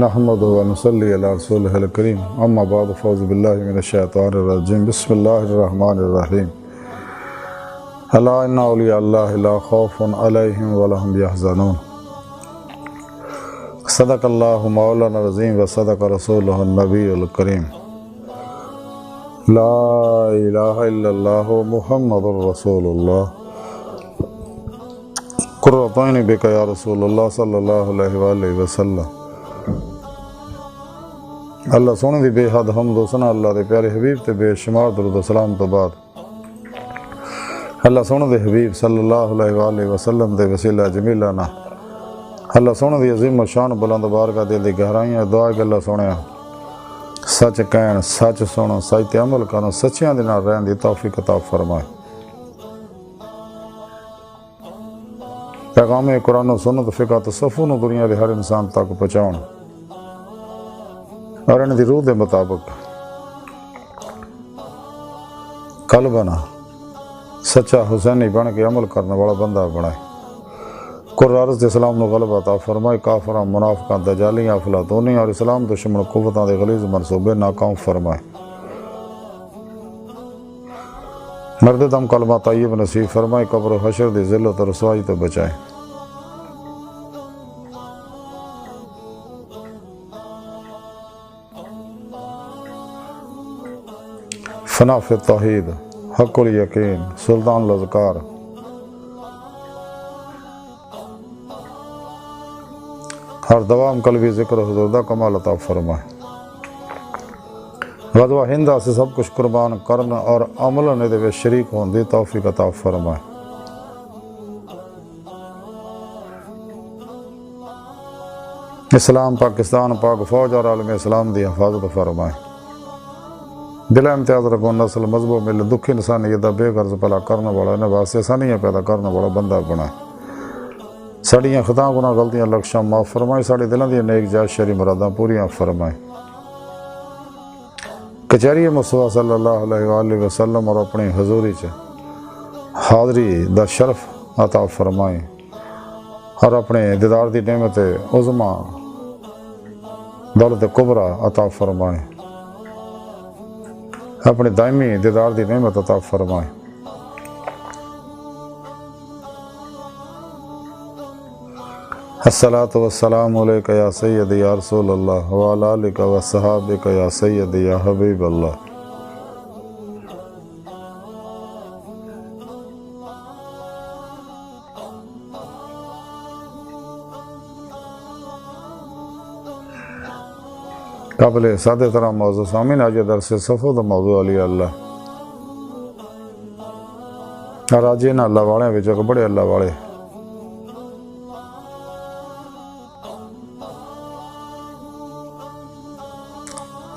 نحمد و نصلی علی رسولہ الکریم اما بعد فاعوذ باللہ من الشیطان الرجیم بسم اللہ الرحمن الرحیم الا ان اولیاء اللہ لا خوف علیہم ولا هم یحزنون صدق اللہ مولانا العظیم و صدق رسولہ النبی الکریم لا الہ الا اللہ محمد رسول اللہ قرۃ عین بک یا رسول اللہ صلی اللہ علیہ وآلہ وسلم۔ اللہ سونے دی بے حد حمد و ثنا اللہ دے پیارے حبیب تے بے شمار درود و سلام تو بعد اللہ سونے دے حبیب صلی اللہ علیہ وآلہ وسلم دے وسیلہ جمیلہ نا اللہ سونے دی عظیم و شان بلند بارگاہ دل دی گہرائیاں دعا کہ اللہ سونے سچ کہن سچ سنو سچ تے عمل کرو سچیاں دے نال رہن دی توفیق عطا فرمائے۔ پیغام قرآن و سنت فقہ تصوف نو دنیا دے ہر انسان تک پہنچاؤن اور ان دی روح دے مطابق قلبنا سچا حسینی بن کے عمل کرنے والا بندہ بنائے۔ قرآن دے اسلام نو غلبہ عطا فرمائے، کافراں منافقاں دجالیاں افلاطونیاں اور اسلام دشمن قوتاں دے غلیظ منصوبے ناکام فرمائے۔ مرد دم کلمہ طیب نصیب فرمائے، قبر و حشر دی ذلت اور رسوائی تو بچائے۔ فنا فی التوحید حق الیقین سلطان الاذکار ہر دوام قلبی ذکر حضور دا کمال عطا فرمائے۔ غزوہ ہندہ سے سب کچھ قربان کرنا اور عمل نے دے شریک ہون دی توفیق عطا فرمائے۔ اسلام پاکستان پاک فوج اور عالم اسلام دی حفاظت فرمائے۔ بلا امتیاز رکھو نسل مذہب مل دکھی انسانیت دا بے غرض بھلا کرنے والا انہیں واسطے آسانیاں پیدا کرنے والا بندہ بنائے۔ ساڑیاں خطاں گناہ غلطیاں لکشاں معاف فرمائے، ساڑی دلوں دی نیک جائز شرعی مراداں پوریاں فرمائے۔ کچہری مصطفیٰ صلی اللہ علیہ وآلہ وسلم اور اپنی حضوری چ حاضری دا شرف عطا فرمائے اور اپنے دیدار دی نعمت عظمیٰ دولت کبریٰ عطا فرمائے، اپنے دائمی دیدار دی نعمت عطا فرمائے۔ الصلاۃ والسلام علیک یا سیدی یا رسول اللہ وعلی آلک و صحابک یا سیدی یا حبیب اللہ۔ قابل سادہ طرح موضوع سامین آج درس صفو دا موضوع علی اللہ اور آج انہاں اللہ والے وچ بڑے اللہ والے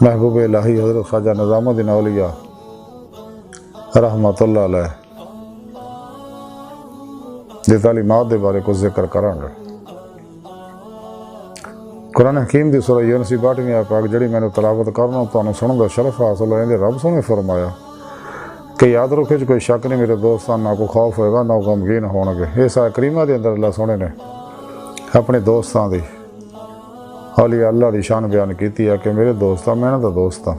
محبوب الہی حضرت خواجہ نظام الدین اولیاء رحمت اللہ علیہ دی تعلیمات دے بارے کو ذکر کرانگا۔ قرآن حکیم دی سورہ یونس 62ویں آیت پاک جڑی میں نے تلاوت کرنا تو سنن دا شرف حاصل ہوئے رب سنے فرمایا کہ یاد رکھے جو کوئی شک نہیں میرے دوستان نہ کو خوف ہوئے گا نہ غمگین ہونگے۔ اس آیت کریمہ دے اندر اللہ سنے نے اپنے دوستان دی اولیاء اللہ دی شان بیان کیتی ہے کہ میرے دوستان میں نہ دا دوستان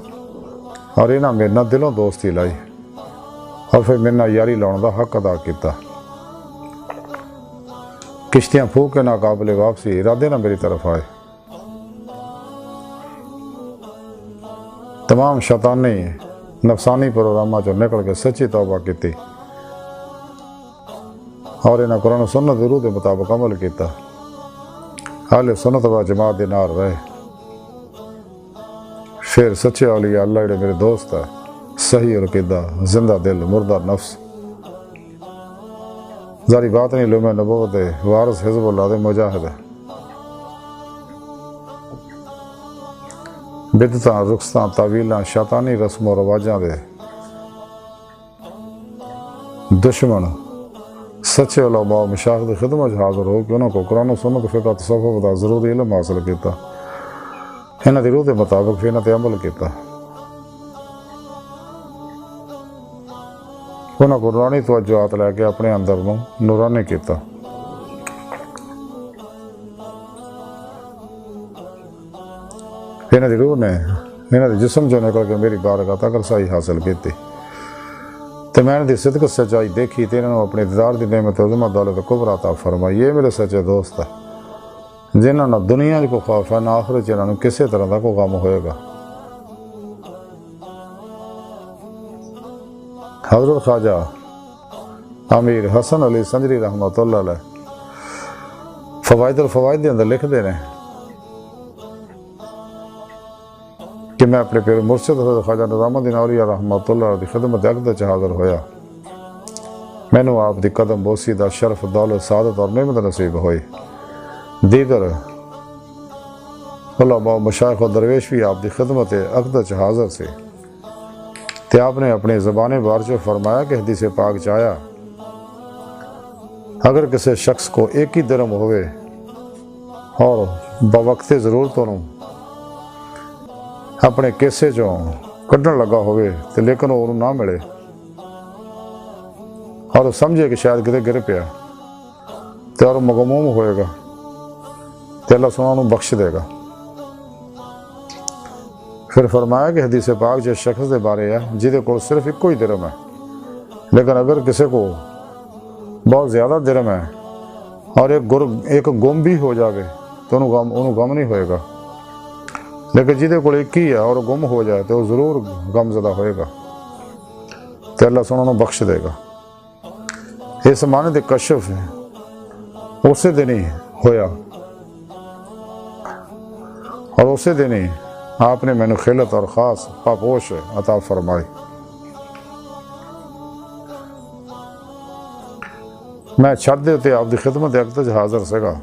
اور انہاں میرے نہ دلوں دوستی لائی اور پھر میرے نہ یاری لاؤن دا حق ادا کیتا۔ کشتیاں پھوک کے ناقابل واپسی ارادے نہ میری طرف آئے، تمام شیطانی نفسانی پروگرامات جو نکل کے سچی توبہ کیتی اور انہاں قرآن و سنت دی روح دے مطابق عمل کیتا، اہل سنت و جماعت دے نال رہے، پھر سچے اولیاء اللہ جڑے میرے دوست ہے، صحیح عقیدہ، زندہ دل، مردہ نفس، ظاہری بات نہیں لوم نبوت دے وارث حزب اللہ دے مجاہد ہے، بدعتاں رخصتاں تعویلاں شیطانی رسم و رواجاں دے دشمن سچے علماء و مشایخ دی خدمت حاضر ہو کہ انہوں کو قرآن و سنت فقہ تصوف دا ضروری علم حاصل کیتا، انہاں دی روح دے مطابق پھر انہاں تے عمل کیتا، انہاں کو نورانی توجہات لے کے اپنے اندر نورانی کیتا۔ انہاں دی روح نے انہاں دے جسم جو نکل کے میری بارگاہ تک رسائی حاصل کیتی تے میں انہاں دی صدق سچائی دیکھی تے انہاں نوں اپنی دیدار دی نعمت عظمہ دولت کبریٰ عطا فرمائی. یہ میرے سچے دوست ہے جنہاں نہ دنیا کو خوف ہے نہ آخرت انہاں نوں کسے طرح دا کوئی غم ہوئے گا. حضرت خواجہ امیر حسن علی سنجری رحمۃ اللہ علیہ فوائد الفوائد دے اندر لکھ دے رہے ہیں کہ میں اپنے پیر مرشد حضرت خواجہ نظام الدین اولیاء رحمۃ اللہ علیہ دی خدمت اقدس حاضر ہویا. مینوں آپ دی قدم بوسی دا شرف دولت سعادت اور نعمت نصیب ہوئی. دیگر علماء مشائخ و درویش بھی آپ دی خدمت اقدس حاضر سے تے آپ نے اپنی زبان بارچ فرمایا کہ حدیث پاک چاہیا اگر کسی شخص کو ایک ہی درم ہوئے اور بوقت ضرورتوں اپنے کیسے چوں کڈن لگا ہوئے تے لیکن وہ نہ ملے اور سمجھے کہ شاید کتے گر پیا تے اور مغموم ہوئے گا تے اللہ سبحانہ انہوں بخش دے گا. پھر فرمایا کہ حدیث پاک جس شخص دے بارے ہے جہدے کو صرف ایک ہی درم ہے لیکن اگر کسی کو بہت زیادہ درم ہے اور ایک گم بھی ہو جاوے تو انہوں غم نہیں ہوئے گا. لیکن جہدے کو ایک ہی ہے اور گم ہو جائے تو وہ ضرور غم زدہ ہوئے گا تو اللہ سبحانہ انہوں بخش دے گا. اس معنی دے کشف اسی دن ہی ہویا اور اسی دن ہی آپ نے مینوں خلت اور خاص پاپوش عطا فرمائی. میں چھت دے تے آپ دی خدمت اقدس حاضر سگا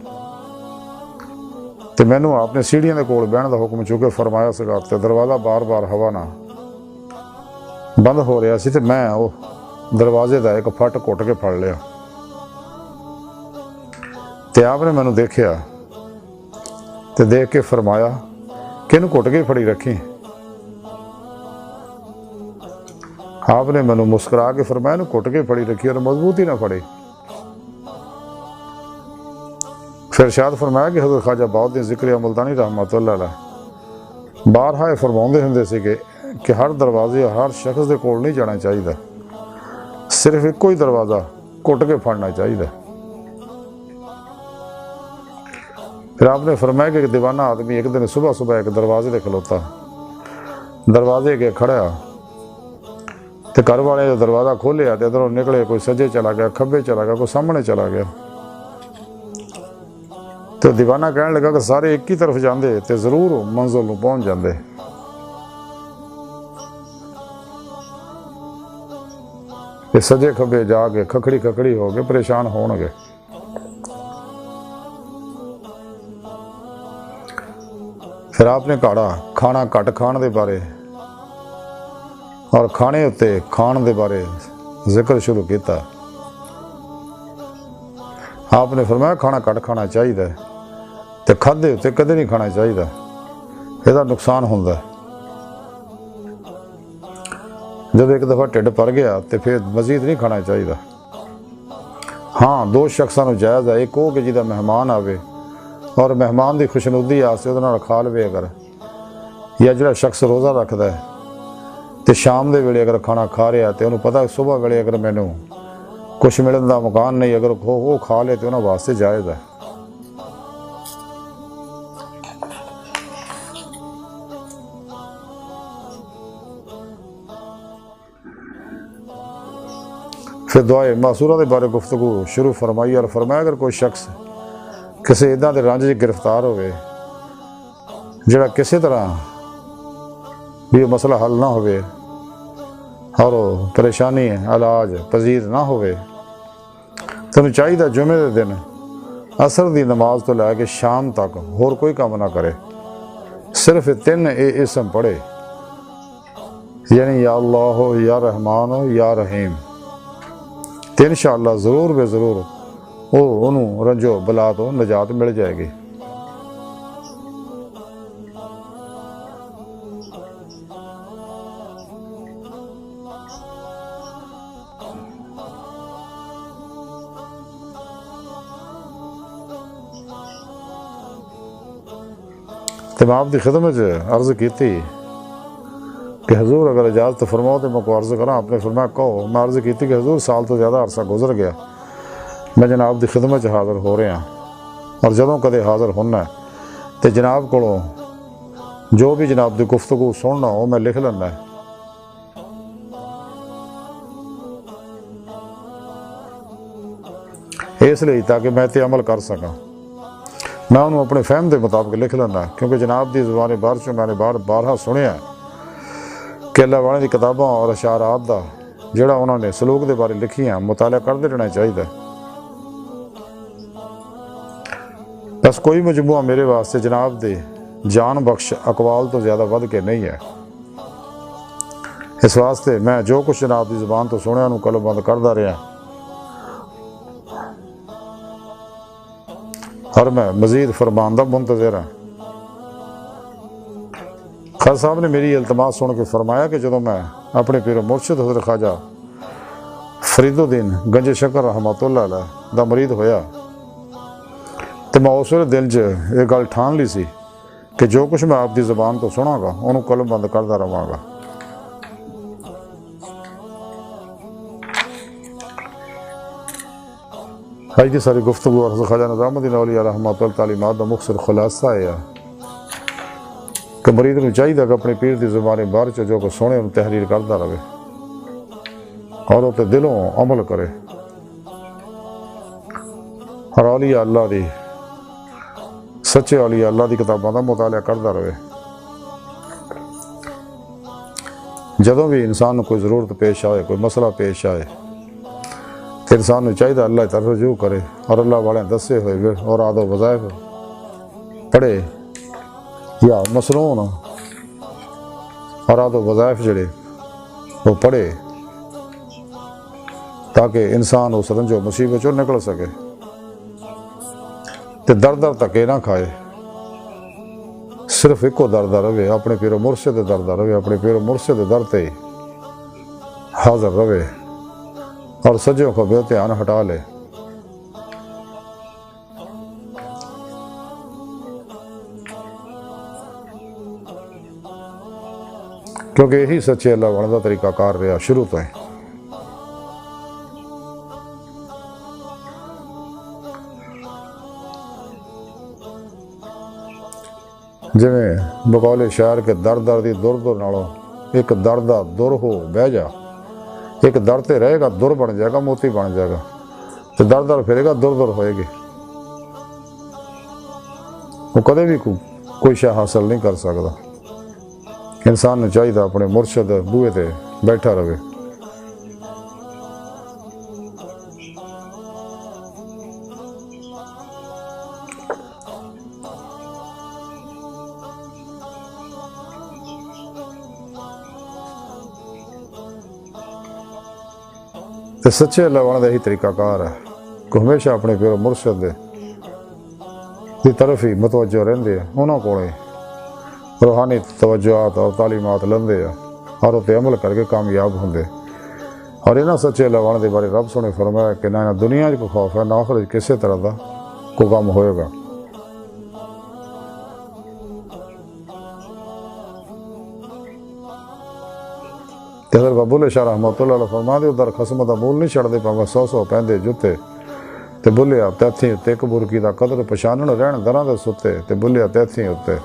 تے مینوں آپ نے سیڑھیاں دے کول بہن دا حکم چونکہ فرمایا سگا تے دروازہ بار بار ہوا نہ بند ہو رہا سی تے میں وہ دروازے دا ایک پھٹ کٹ کے پھڑ لیا تے آپ نے مینوں دیکھیا تے دیکھ کے فرمایا کہ انہوں کٹ کے پھڑی رکھی. آپ نے مینوں مسکرا کے فرمایا انہوں کٹ کے پھڑی رکھی اور مضبوطی نہ پھڑی. پھر ارشاد فرمایا کہ حضرت خواجہ بہاؤالدین ذکری ملتانی رحمۃ اللہ علیہ بارہا فرماؤندے ہوندے سی کہ ہر دروازے ہر شخص دے کول نہیں جانا چاہیے صرف ایک ہی دروازہ کٹ کے پھڑنا چاہیے. پھر آپ نے فرمایا کہ ایک دیوانہ آدمی ایک دن صبح صبح ایک دروازے دے کھلوتا دروازے کے کھڑا تے گھر والے جو دروازہ کھولیا تے ادھروں نکلے کوئی سجے چلا گیا کھبے چلا گیا کوئی سامنے چلا گیا تو دیوانہ کہنے لگا کہ سارے ایک ہی طرف جاندے تے ضرور منزل نوں پہنچ جاندے. تے سجے کھبے جا کے کھکھڑی ہو کے پریشان ہون گے. پھر آپ نے کھانا گھٹ کھان دے بارے اور کھانے اتے کھان دے بارے ذکر شروع کیتا. آپ نے فرمایا کھانا گھٹ کھانا چاہیے تے کھادے اتے کدے نہیں کھانا چاہیے یہ نقصان ہوندا ہے. جب ایک دفعہ ٹھڈ بھر گیا تو پھر مزید نہیں کھانا چاہیے. ہاں دو شخصاں نوں جائز ہے ایک وہ کہ جہاں مہمان آوے اور مہمان دی خوشنودی واسطے وہ کھا لے اگر یا جڑا شخص روزہ رکھتا ہے تو شام دے ویلے اگر کھانا کھا رہا تو انہوں پتہ صبح ویلے اگر مینوں کچھ ملن دا مکان نہیں اگر وہ کھا لے تو انہوں واسطے جائز ہے. پھر دعائے معصورہ دے بارے گفتگو شروع فرمائی اور فرمایا اگر کوئی شخص کسی ادا دے رنج گرفتار ہوئے جڑا کسی طرح بھی مسئلہ حل نہ ہوئے اور پریشانی علاج پذیر نہ ہوئے تو انہوں چاہیے جمعے دے دن عصر دی نماز تو لے کے شام تک اور کوئی کام نہ کرے صرف 3 اسم پڑھے یعنی یا اللہ ہو یا رحمان ہو یا رحیم تو انشاءاللہ ضرور بے ضرور وہ انہوں رنجو بلا تو نجات مل جائے گی. تو میں آپ کی خدمت عرض کی کہ حضور اگر اجازت فرماؤ تو میں کو عرض کراں. آپ نے فرمایا کہو. میں عرض کی کہ حضور سال تو زیادہ عرصہ گزر گیا, میں جناب کی خدمت حاضر ہو رہا ہاں, اور جدوں کدے حاضر ہونا ہے تو جناب کو جو بھی جناب کی گفتگو سننا وہ میں لکھ لینا ہے. اس لیے تاکہ میں تے عمل کر سکاں. میں انہوں اپنے فہم کے مطابق لکھ لینا ہے, کیونکہ جناب کی زبان بار چوں میں نے بارہا سنیا ہے کہ اللہ والے کی کتاباں اور اشعارات دا جڑا انہوں نے سلوک دے بارے لکھی ہیں مطالعہ کرتے رہنا چاہیے. بس کوئی مجموعہ میرے واسطے جناب دے جان بخش اقوال تو زیادہ ود کے نہیں ہے. اس واسطے میں جو کچھ جناب کی زبان تو سنیا انہوں قلم بند کرتا رہا, اور میں مزید فرمان دا منتظر ہوں. خاص صاحب نے میری التماس سن کے فرمایا کہ جدوں میں اپنے پیر و مرشد حضرت خواجہ فرید الدین گنج شکر رحمۃ اللہ علیہ دا مرید ہویا تو میں اس ویلے دل یہ گل ٹھان لی سی کہ جو کچھ میں آپ کی زبان تو سنا گا انہوں قلم بند کرتا رہا گا. آج کی ساری گفتگو اور حضرت خواجہ نظام الدین اولیاء رحمۃ اللہ تعلیمات دا مختصر خلاصہ ہے کہ مرید نوں چاہیے کہ اپنے پیر کی زبان بار چ جو کچھ سنے انہوں تحریر کرتا رہے اور وہ دلوں عمل کرے, اور اولیاء اللہ دی سچے اولیاء اللہ دی کتاباں دا مطالعہ کرتا رہے. جدوں بھی انسان کو کوئی ضرورت پیش آئے, کوئی مسئلہ پیش آئے تو انسان کو چاہیے اللہ کی طرف رجوع کرے اور اللہ والے دسے ہوئے اور آدھو وظائف پڑھے یا مسنون اور آدھو وظائف جڑے وہ پڑھے تاکہ انسان اس رنج و مصیبت چوں نکل سکے تے در در تکے نہ کھائے. صرف ایکو دردا رہے, اپنے پیر و مرشد دے دردا رہے, اپنے پیر و مرشد دے در تے حاضر رہے اور سجوں کو بے دھیان ہٹا لے. کیونکہ یہی سچے اللہ والے دا طریقہ کار رہا شروع تو ہے. جویں بقول شاعر کے در در دی در در نالوں ایک دردہ در ہو بہ جا, ایک در تے رہے گا در بن جائے گا, موتی بن جائے گا, تو در در پھرے گا در در ہوئے گی. وہ کدے بھی کوئی شے حاصل نہیں کر سکتا. انسان نے چاہیے اپنے مرشد بوئے تے بیٹھا رہے. تو سچے اللہ والے دا یہی طریقہ کار ہے کہ ہمیشہ اپنے پیر و مرشد دی طرف ہی متوجہ رہندے ہیں, انہوں کو روحانی توجہات اور تعلیمات لیندے ہیں اور وہ عمل کر کے کامیاب ہوندے. اور انہاں سچے اللہ والے دے بارے رب سنے فرمایا کہ نہ دنیا کو خوف ہے نہ آخرت کسی طرح دا کوئی کام ہوئے گا. حضرت بابو شاہ رحمۃ اللہ علیہ فرما دے در خسم دا مول نہیں چھڑ دے پاویں 100 پہندے جتے تے بولیا تیتھی تے ایک برکی دا قدر پچھانن رہن دراں دے ستے تے بولیا تیتھی اتے.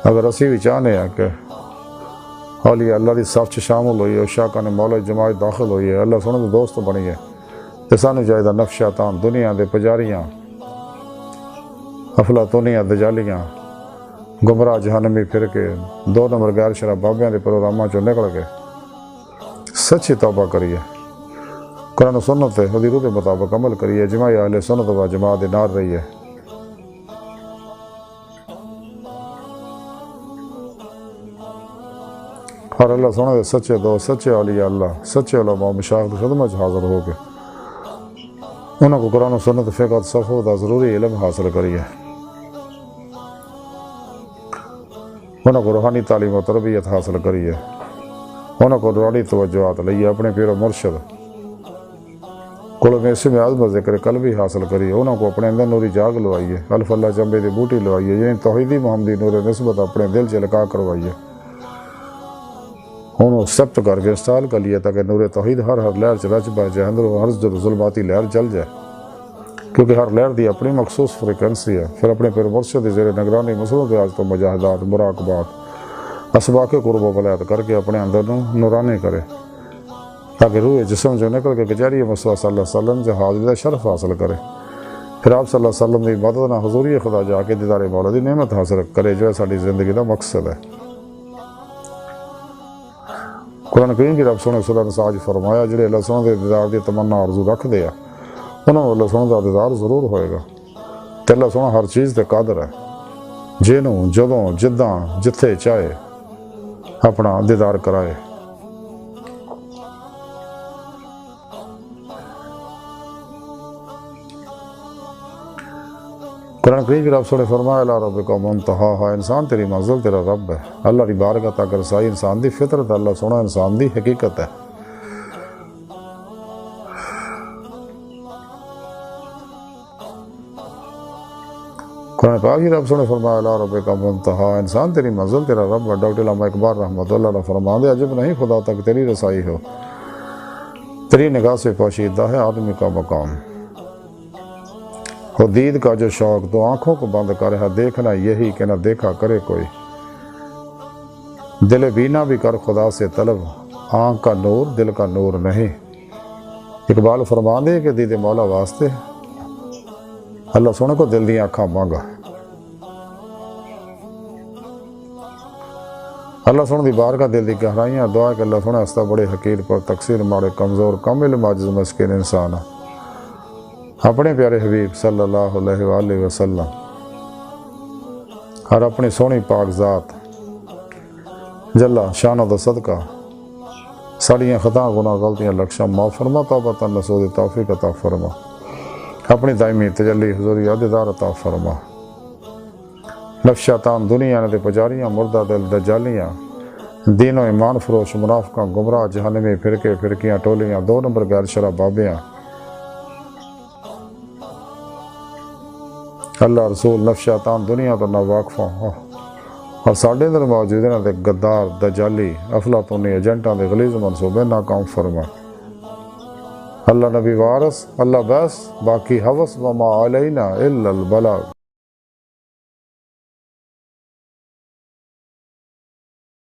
اگر اسی بھی چاہنے ہیں کہ اولیاء اللہ دی صف چ شامل ہوئی ہے, شاکان مولا جماعت داخل ہوئی ہے, اللہ سونے دے دوست بنی ہے, تے سانو چاہیے نفس شیطان دنیا دے پجاریاں افلاطونیاں دجالیاں گمراہ جہنمی پھر کے 2 نمبر غیر شرع بابیاں دے پروگراماں چوں نکل کے سچی توبہ کریے, قرآن و سنت حضور کے مطابق عمل کریے, جماعت اہل سنت و جماعت نار رہی ہے. اور اللہ سونے دے سچے دوست سچے اولیاء اللہ سچے علماء مشائخ کی خدمت حاضر ہو کے انہوں کو قرآن و سنت فقہ صفحہ دا ضروری علم حاصل کریے, انہوں کو روحانی تعلیم و تربیت حاصل کریے, انہوں کو روحانی توجہات لئیے اپنے پیر و مرشد کو میں اسی میں عظمت ذکر قلبی حاصل کری، انہوں کو اپنے اندر نوری جاگ لوائیے، الف اللہ چمبے دی بوٹی لوائیے، یعنی توحیدی محمدی نور نسبت اپنے دل چلکا کروائیے، انہوں سبت کر کے انسٹال کر لیے تاکہ نور توحید ہر لہر چ رچ بہ جائے، اندر ہر ظلماتی لہر جل جائے، کیونکہ ہر لہر دی اپنی مخصوص فریکوینسی ہے۔ پھر اپنے پیر مرشد دی زیر نگرانی مسلط آج تو مجاہدات، مراقبات، اسباق قرب و ولایت کر کے اپنے اندر نورانی کرے، تاکہ روح جسم جو نکل کے کچہری مصطفیٰ صلی اللہ علیہ وسلم سے حاضری شرف حاصل کرے، پھر آپ صلی اللہ علیہ وسلم کی مدد نہ حضوری خدا جا کے دیدار مولا دی نعمت حاصل کرے، جو ہے ساری زندگی کا مقصد ہے۔ قرآن کریم کی رب سونے سورہ نساء فرمایا جڑے اللہ سونے دے دیدار دی تمنا آرزو رکھ دیا انہوں نے اللہ سونے دا دیدار ضرور ہوئے گا، تے اللہ سونا ہر چیز تے قادر ہے، جنوں جدوں جداں جتھے چاہے اپنا دیدار کرائے۔ قرآن کریم کی رب سونے فرمایا الی ربک منتہاہا، انسان تیری منزل تیرا رب ہے۔ اللہ کی بارگاہ تک رسائی انسان دی فطرت، اللہ سونا انسان دی حقیقت ہے۔ قرآن پاک کی رب سونے فرمایا الی ربک منتہاہا، انسان تیری منزل تیرا رب ہے۔ ڈاکٹر علامہ اقبال رحمۃ اللہ نے فرمایا عجب نہیں خدا تک تیری رسائی ہو، تیری نگاہ سے پوشیدہ ہے آدمی کا مقام، وہ دید کا جو شوق تو آنکھوں کو بند کر ہے، دیکھنا یہی کہ نہ دیکھا کرے کوئی، دل بینا بھی کر خدا سے طلب، آنکھ کا نور دل کا نور نہیں۔ اقبال فرما دے کہ دید مولا واسطے اللہ سونے کو دل دی آنکھاں مانگا، اللہ سونے دی بار کا دل دی گہرائیاں دعا کہ اللہ سونے ہستا بڑے حقیر پر تقصیر مارے کمزور کم علم عاجز مسکین انسان اپنے پیارے حبیب صلی اللہ علیہ وآلہ وسلم اور اپنی سونی پاک ذات جلا شان و صدقہ ساڑیاں خطاں گناہ غلطیاں لکشاں معاف فرما، توبہ نصوح دی توفیق عطا فرما، اپنی دائمی تجلی حضوری عہدیدار عطا فرما۔ نفس شیطان دنیا نے پجاریاں مردہ دل دجالیاں دین و ایمان فروش منافقاں گمراہ جہنمی فرقے فرقیاں ٹولیاں 2 نمبر غیر شرع بابیاں اللہ رسول نفس شیطان دنیا تو نہ واقفاں اور ساڑھے اندر موجود ہیں دے غدار دجالی افلاطونی ایجنٹاں دے غلیظ منصوبے ناکام فرما۔ اللہ نبی وارث اللہ بس باقی حوث وما علینا الا البلاغ۔